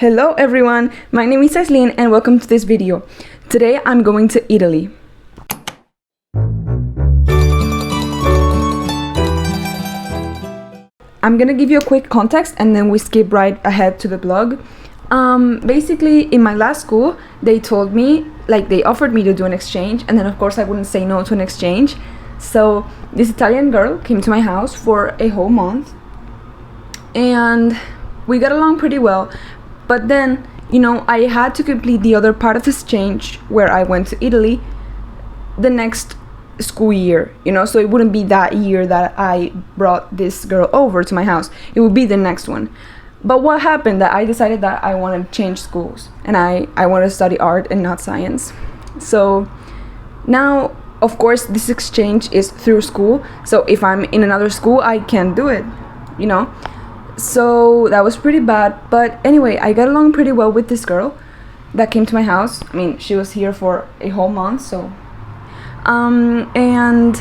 Hello everyone, my name is Aislinn and welcome to this video. Today I'm going to Italy. I'm gonna give you a quick context and then we skip right ahead to the blog. Basically in my last school they told me, they offered me to do an exchange, and then of course I wouldn't say no to an exchange. So this Italian girl came to my house for a whole month and we got along pretty well. But then, I had to complete the other part of the exchange where I went to Italy the next school year, so it wouldn't be that year that I brought this girl over to my house. It would be the next one. But what happened that I decided that I wanted to change schools and I wanted to study art and not science. So now, of course, this exchange is through school. So if I'm in another school, I can't do it, So that was pretty bad, but anyway, I got along pretty well with this girl that came to my house. I mean, she was here for a whole month, so and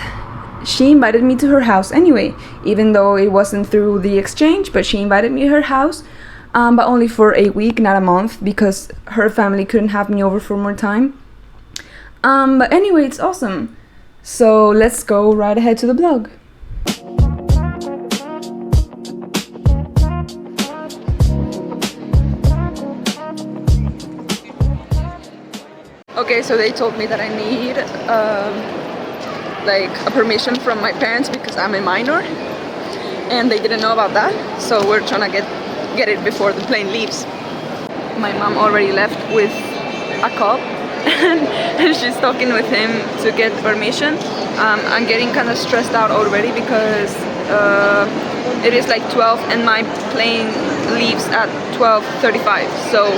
she invited me to her house anyway, even though it wasn't through the exchange, but she invited me to her house, but only for a week, not a month, because her family couldn't have me over for more time. But anyway, it's awesome. So let's go right ahead to the blog. Okay, so they told me that I need a permission from my parents because I'm a minor, and they didn't know about that, so we're trying to get it before the plane leaves. My mom already left with a cop and she's talking with him to get permission. I'm getting kind of stressed out already because it is like 12 and my plane leaves at 12:35, so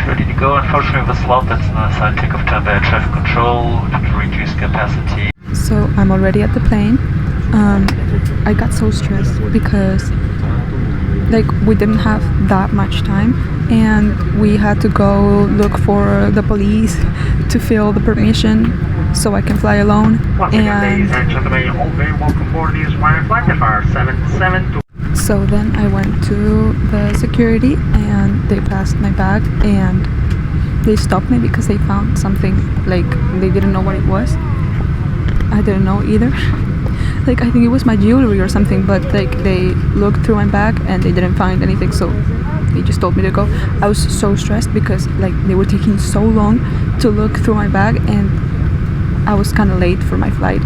ready to go. Unfortunately, the slot that's an assigned takeoff time by air traffic control to reduce capacity. So I'm already at the plane. I got so stressed because we didn't have that much time and we had to go look for the police to fill the permission so I can fly alone. Ladies and gentlemen, you're all very welcome aboard this flight FR 772. So then I went to the security and they passed my bag and they stopped me because they found something, they didn't know what it was. I didn't know either. I think it was my jewelry or something, but they looked through my bag and they didn't find anything, so they just told me to go. I was so stressed because they were taking so long to look through my bag and I was kind of late for my flight,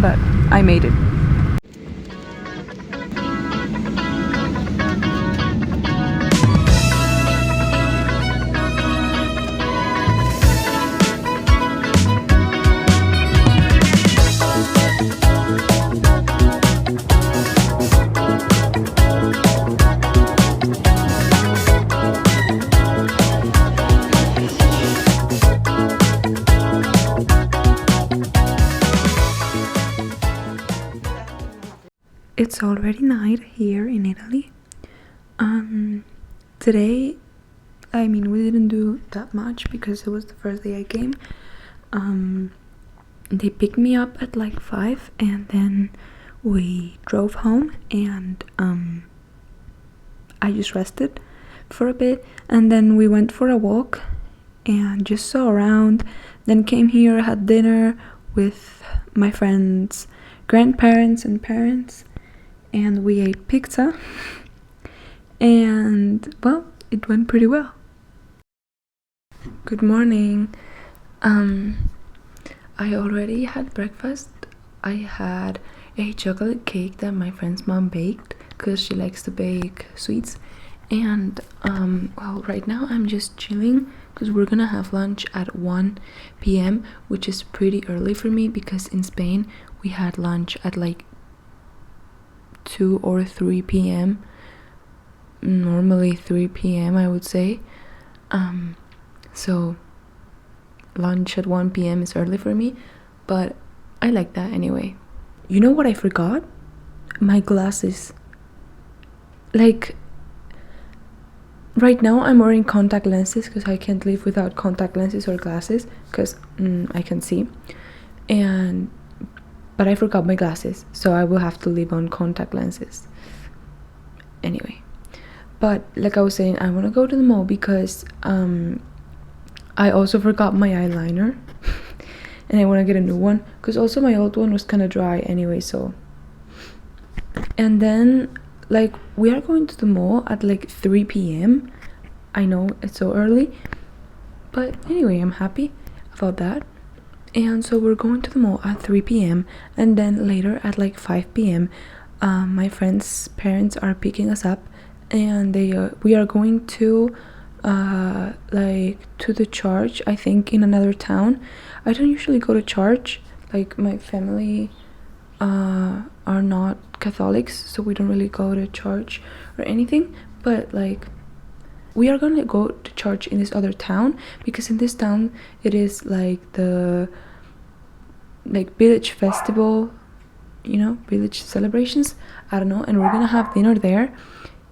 but I made it. It's already night here in Italy. Today, we didn't do that much because it was the first day I came. They picked me up at 5 and then we drove home and I just rested for a bit and then we went for a walk and just saw around, then came here, had dinner with my friends' grandparents and parents, and we ate pizza and well, it went pretty well. Good morning. I already had breakfast. I had a chocolate cake that my friend's mom baked because she likes to bake sweets, and well, right now I'm just chilling because we're gonna have lunch at 1 p.m. which is pretty early for me because in Spain we had lunch at 2 or 3 p.m. Normally 3 p.m. I would say. So lunch at 1 p.m. is early for me, but I like that anyway. You know what I forgot? My glasses. like right now I'm wearing contact lenses because I can't live without contact lenses or glasses because I can see, but I forgot my glasses, so I will have to live on contact lenses anyway. But like I was saying, I want to go to the mall because I also forgot my eyeliner and I want to get a new one because also my old one was kind of dry anyway. So, and then like we are going to the mall at like 3 p.m. I know it's so early, but anyway, I'm happy about that. And so we're going to the mall at 3 p.m. and then later at like 5 p.m. My friend's parents are picking us up, and we are going to like to the church, I think, in another town. I don't usually go to church, like my family are not Catholics, so we don't really go to church or anything, but like we are gonna go to church in this other town because in this town it is like the village festival, you know, village celebrations, I don't know, and we're gonna have dinner there,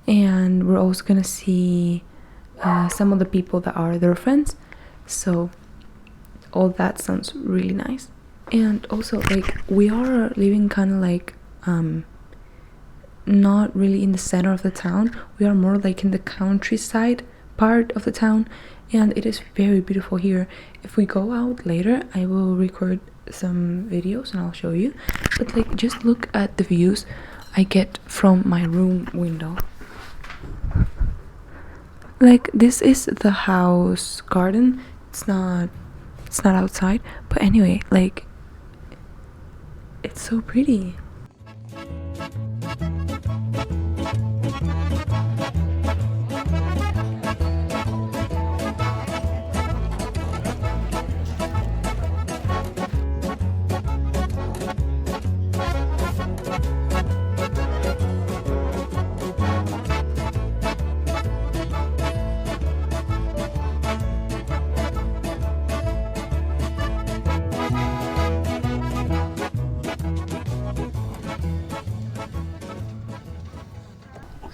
and we're also gonna see some of the people that are their friends, so all that sounds really nice. And also like we are living kind of like not really in the center of the town, we are more like in the countryside part of the town, and it is very beautiful here. If we go out later, I will record some videos and I'll show you, but like just look at the views I get from my room window. Like this is the house garden, it's not outside, but anyway, like it's so pretty.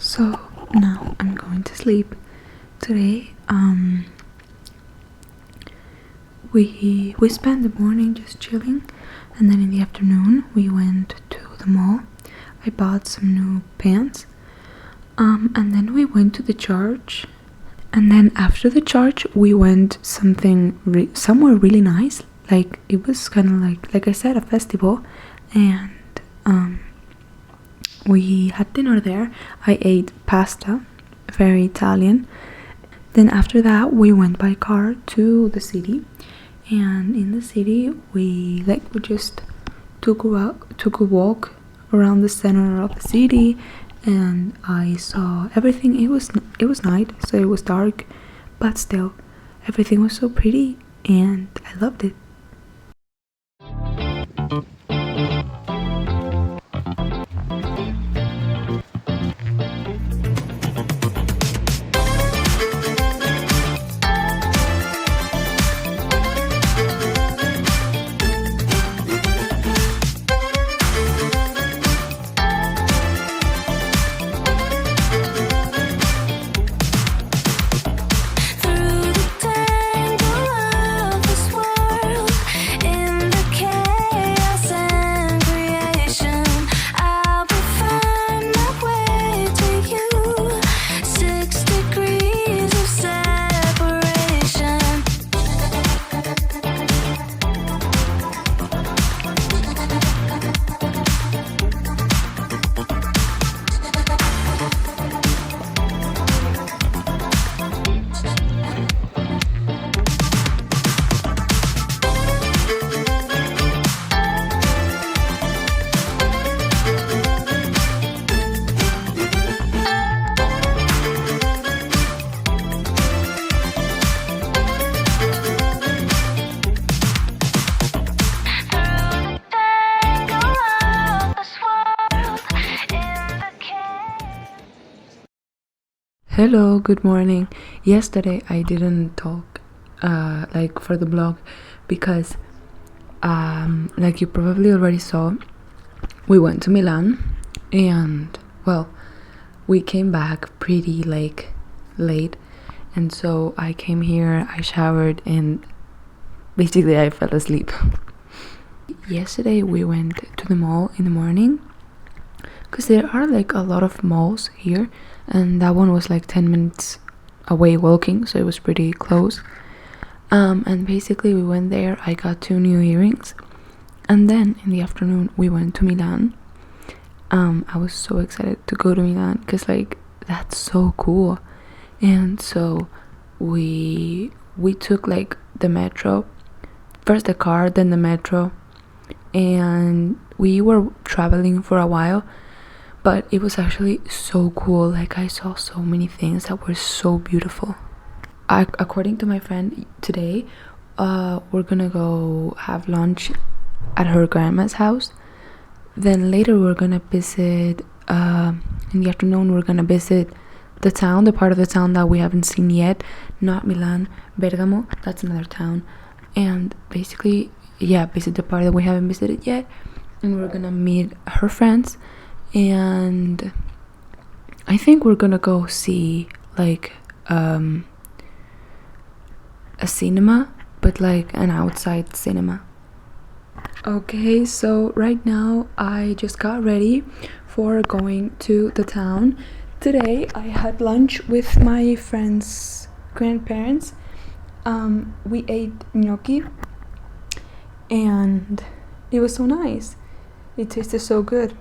So now I'm going to sleep. Today we spent the morning just chilling, and then in the afternoon we went to the mall. I bought some new pants, and then we went to the church, and then after the church we went somewhere really nice. Like it was kind of like I said, a festival, and we had dinner there. I ate pasta, very Italian. Then after that we went by car to the city, and in the city we just took a walk around the center of the city, and I saw everything. It was night, so it was dark, but still everything was so pretty and I loved it. Hello, good morning. Yesterday I didn't talk like for the blog because like you probably already saw, we went to Milan, and well, we came back pretty like late, and so I came here, I showered, and basically I fell asleep. Yesterday we went to the mall in the morning because there are like a lot of malls here, and that one was like 10 minutes away walking, so it was pretty close. And basically we went there, I got 2 new earrings, and then in the afternoon we went to Milan. I was so excited to go to Milan because like that's so cool. And so we took like the metro, first the car, then the metro, and we were traveling for a while, but it was actually so cool. Like I saw so many things that were so beautiful. According to my friend today, we're gonna go have lunch at her grandma's house. Then later we're gonna visit, in the afternoon we're gonna visit the town, the part of the town that we haven't seen yet, not Milan, Bergamo, that's another town. And basically, yeah, visit the part that we haven't visited yet, and we're gonna meet her friends, and I think we're gonna go see like a cinema, but like an outside cinema. Okay, so right now I just got ready for going to the town. Today I had lunch with my friend's grandparents. We ate gnocchi and it was so nice. It tasted so good.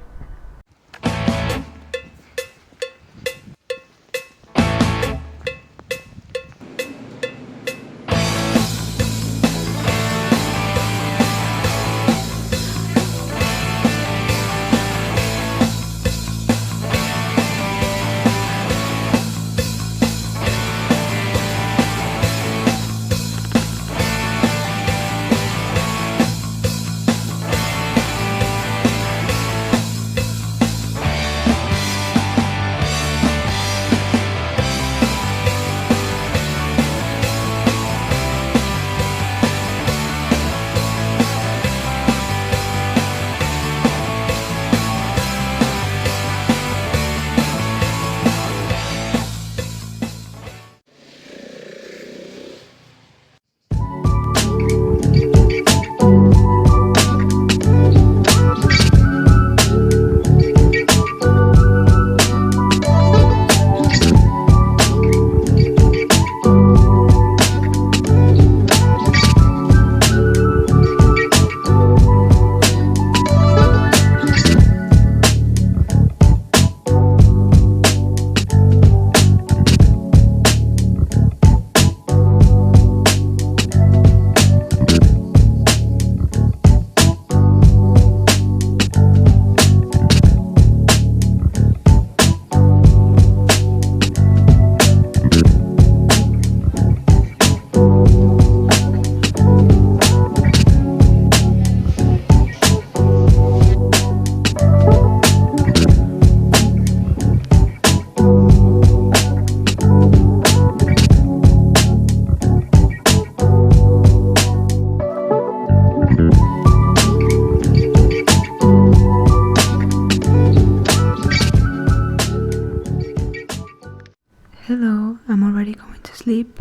Hello, I'm already going to sleep.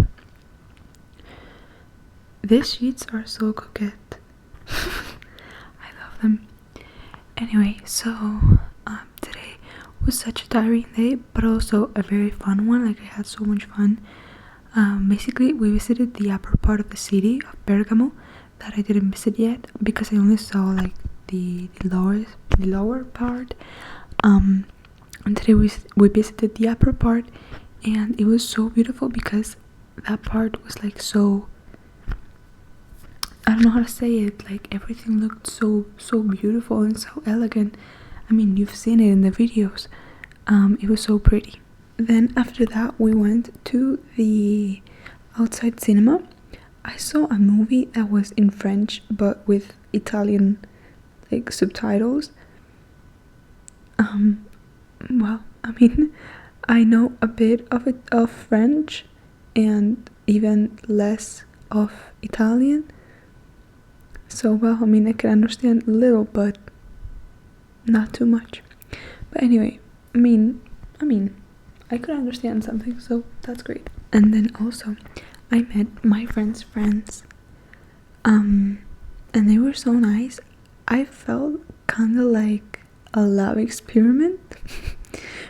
These sheets are so coquette. I love them. Anyway, so today was such a tiring day, but also a very fun one. Like I had so much fun. Basically, we visited the upper part of the city of Bergamo that I didn't visit yet because I only saw like the lower part. And today we visited the upper part, and it was so beautiful because that part was like so, I don't know how to say it, like everything looked so beautiful and so elegant. I mean, you've seen it in the videos. It was so pretty. Then after that we went to the outside cinema. I saw a movie that was in French but with Italian like subtitles. Well, I mean, I know a bit of French and even less of Italian. So, well, I mean, I can understand a little, but not too much. But anyway, I mean, I mean, I could understand something, so that's great. And then also, I met my friend's friends. And they were so nice. I felt kind of like a lab experiment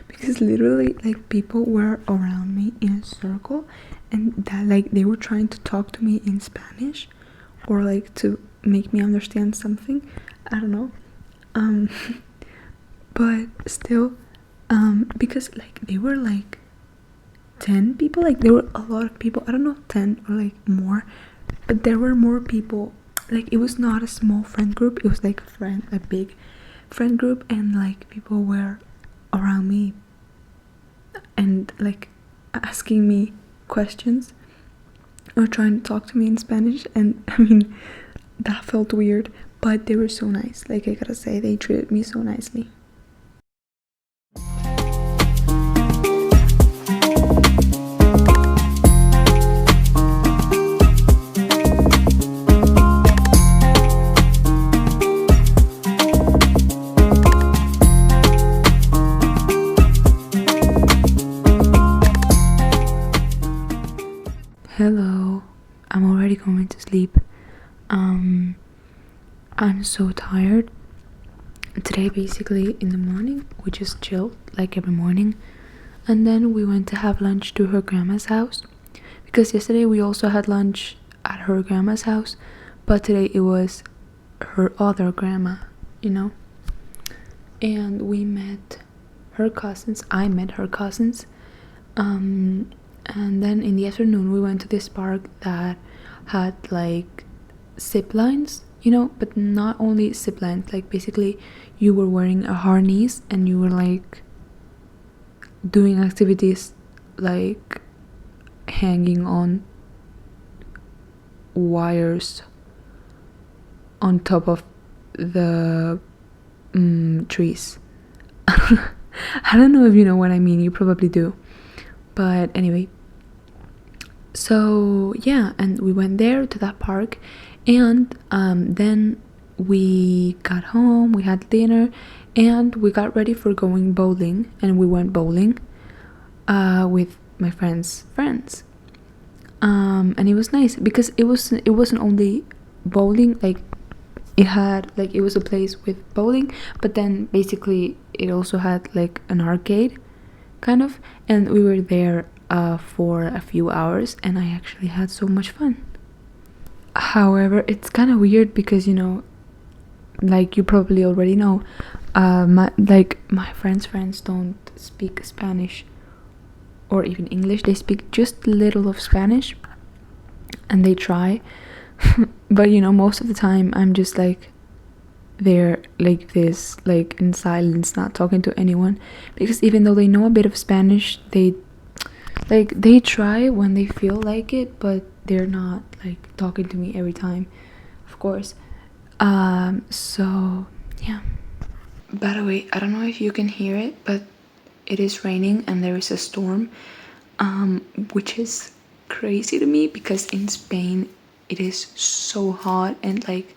because literally, like, people were around me in a circle, and that, like, they were trying to talk to me in Spanish, or like to make me understand something. I don't know. But still, because like they were like 10 people, like there were a lot of people. I don't know, 10 or like more, but there were more people. Like, it was not a small friend group, it was like a big friend group, and like people were around me and like asking me questions or trying to talk to me in Spanish. And I mean, that felt weird, but they were so nice. Like, I gotta say, they treated me so nicely. Hello, I'm already going to sleep. I'm so tired. Today, basically, in the morning, we just chilled like every morning, and then we went to have lunch to her grandma's house, because yesterday we also had lunch at her grandma's house, but today it was her other grandma, you know. And we met her cousins. I met her cousins. And then in the afternoon we went to this park that had like zip lines, you know, but not only zip lines, like basically you were wearing a harness and you were like doing activities like hanging on wires on top of the trees. I don't know if you know what I mean, you probably do. But anyway, so yeah, and we went there to that park, and then we got home, we had dinner, and we got ready for going bowling, and we went bowling with my friends' friends. And it was nice because it wasn't only bowling, like it was a place with bowling, but then basically it also had like an arcade kind of, and we were there for a few hours, and I actually had so much fun. However, it's kind of weird because, you know, like you probably already know, my friends don't speak Spanish or even English. They speak just little of Spanish, and they try. But you know, most of the time I'm just like there like this, like in silence, not talking to anyone, because even though they know a bit of Spanish, they try when they feel like it, but they're not like talking to me every time, of course. So yeah. By the way, I don't know if you can hear it, but it is raining and there is a storm, which is crazy to me because in Spain it is so hot and like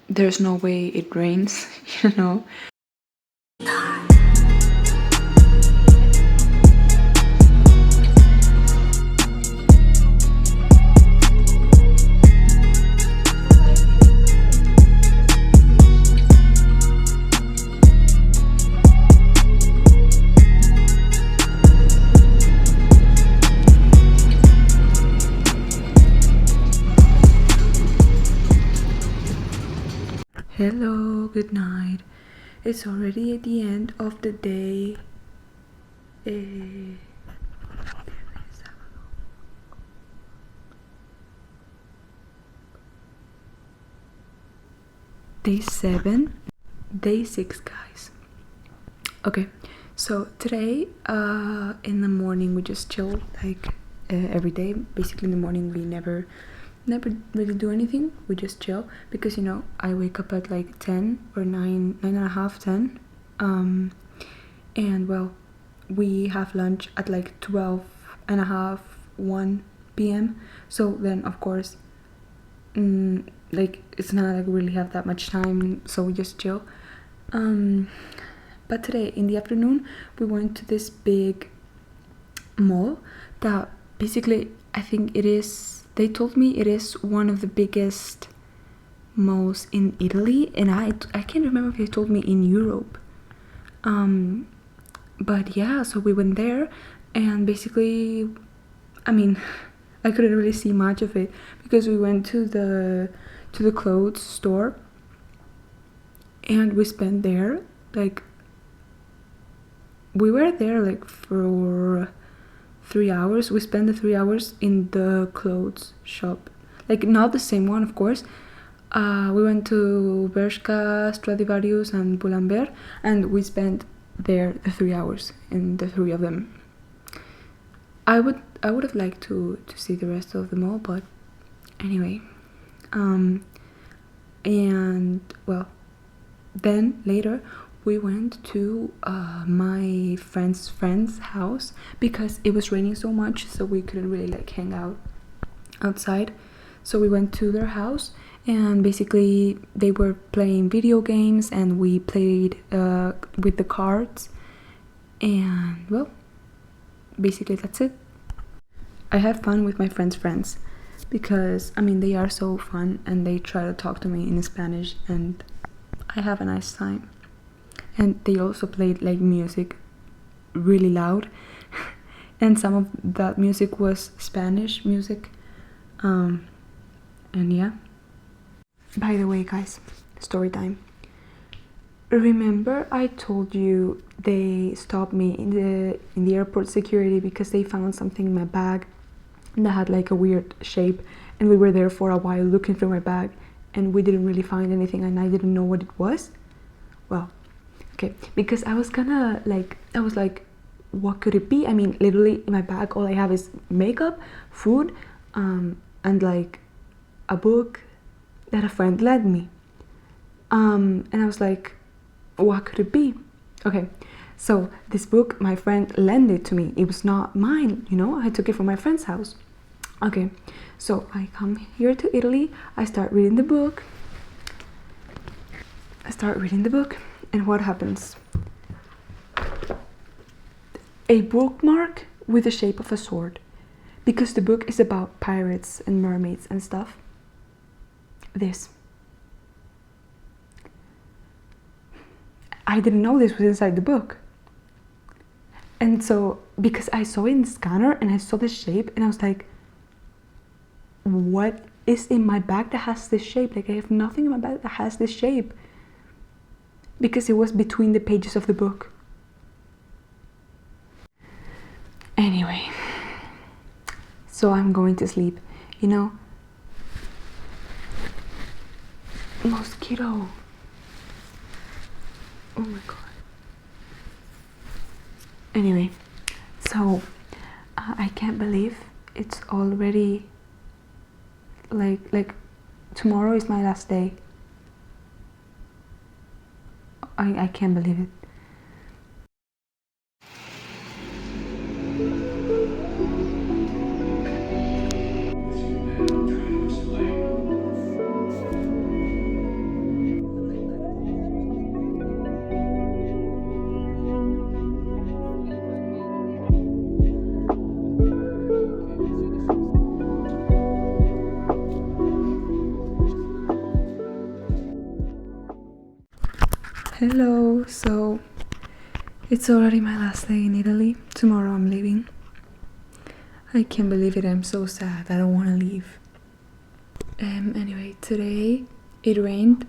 there's no way it rains, you know. Hello, good night. It's already at the end of the day. Day 7, day 6, guys. Okay, so today in the morning we just chilled like every day. Basically in the morning we never really do anything, we just chill, because you know I wake up at like 10 or 9 and a half, 10, and well, we have lunch at like 12 and a half, 1 p.m. So then of course like it's not like we really have that much time, so we just chill. But today in the afternoon we went to this big mall that basically, I think it is, they told me it is one of the biggest malls in Italy, and I can't remember if they told me in Europe. But yeah, so we went there, and basically, I mean, I couldn't really see much of it because we went to the clothes store, and we spent there like, we were there like for 3 hours. We spent the 3 hours in the clothes shop, like not the same one, of course. We went to Bershka, Stradivarius, and Pull&Bear, and we spent there the 3 hours in the three of them. I would have liked to see the rest of the mall, but anyway. And well, then later we went to my friend's house because it was raining so much, so we couldn't really like hang out outside. So we went to their house, and basically they were playing video games, and we played with the cards, and well, basically that's it. I had fun with my friends because, I mean, they are so fun and they try to talk to me in Spanish, and I have a nice time. And they also played like music really loud and some of that music was Spanish music. And yeah. By the way, guys, story time. Remember I told you they stopped me in the airport security because they found something in my bag that had like a weird shape, and we were there for a while looking through my bag, and we didn't really find anything, and I didn't know what it was. Well, okay, because I was like, what could it be? I mean, literally in my bag all I have is makeup, food, and like a book that a friend lent me. And I was like, what could it be? Okay, so this book, my friend lent it to me. It was not mine, you know, I took it from my friend's house. Okay, so I come here to Italy, I start reading the book, and what happens? A bookmark with the shape of a sword, because the book is about pirates and mermaids and stuff. This. I didn't know this was inside the book. And so, because I saw it in the scanner and I saw the shape, and I was like, what is in my bag that has this shape? Like, I have nothing in my bag that has this shape. Because it was between the pages of the book. Anyway, so I'm going to sleep, you know. Mosquito. Oh my god. Anyway, so I can't believe it's already like tomorrow is my last day. I can't believe it. Hello, so it's already my last day in Italy. Tomorrow I'm leaving. I can't believe it, I'm so sad. I don't want to leave. Anyway, today it rained,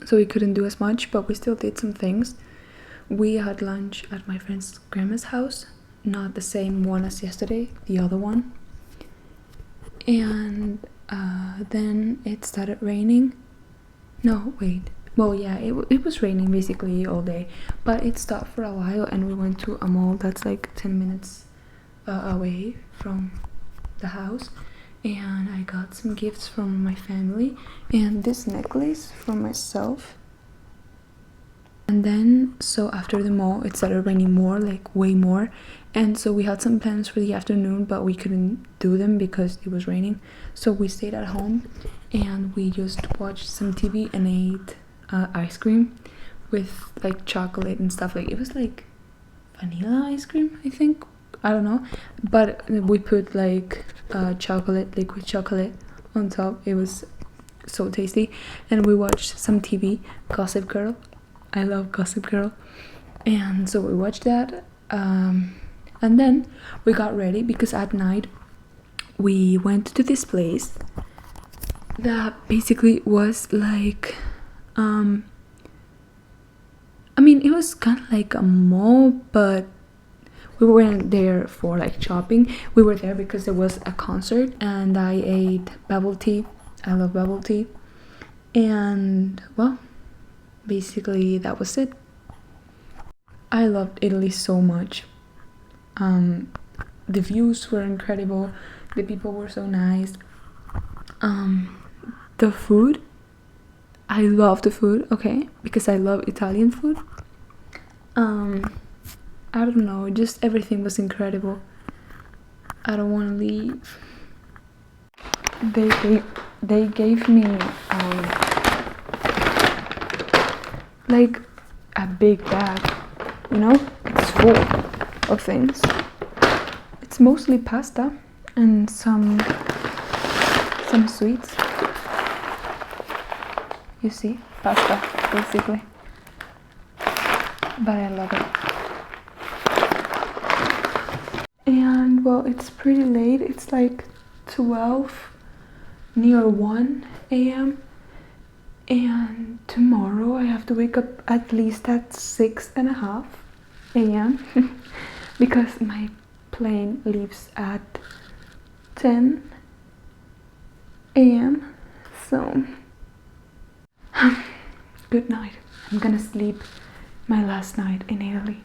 so we couldn't do as much, but we still did some things. We had lunch at my friend's grandma's house, not the same one as yesterday, the other one. And then it started raining. No, wait. Well, yeah, it was raining basically all day, but it stopped for a while, and we went to a mall that's like 10 minutes away from the house, and I got some gifts from my family and this necklace for myself. And then, so after the mall, it started raining more, like way more, and so we had some plans for the afternoon, but we couldn't do them because it was raining. So we stayed at home and we just watched some TV and ate ice cream. with like chocolate and stuff. Like it was like vanilla ice cream, I think. I don't know, but we put like chocolate, liquid chocolate on top. It was so tasty. And we watched some TV, Gossip Girl. I love Gossip Girl. And so we watched that, and then we got ready because at night we went to this place that basically was like I mean, it was kind of like a mall, but we weren't there for like shopping. We were there because there was a concert, and I ate bubble tea. I love bubble tea. And well, basically that was it. I loved Italy so much. The views were incredible. The people were so nice. The food, I love the food, okay, because I love Italian food. I don't know, just everything was incredible. I don't want to leave. They gave me like a big bag, you know, it's full of things. It's mostly pasta and some sweets. You see, pasta basically, but I love it. And well, it's pretty late. It's like 12, near 1 a.m. and tomorrow I have to wake up at least at 6:30 a.m. because my plane leaves at 10 a.m. So good night. I'm gonna sleep my last night in Italy.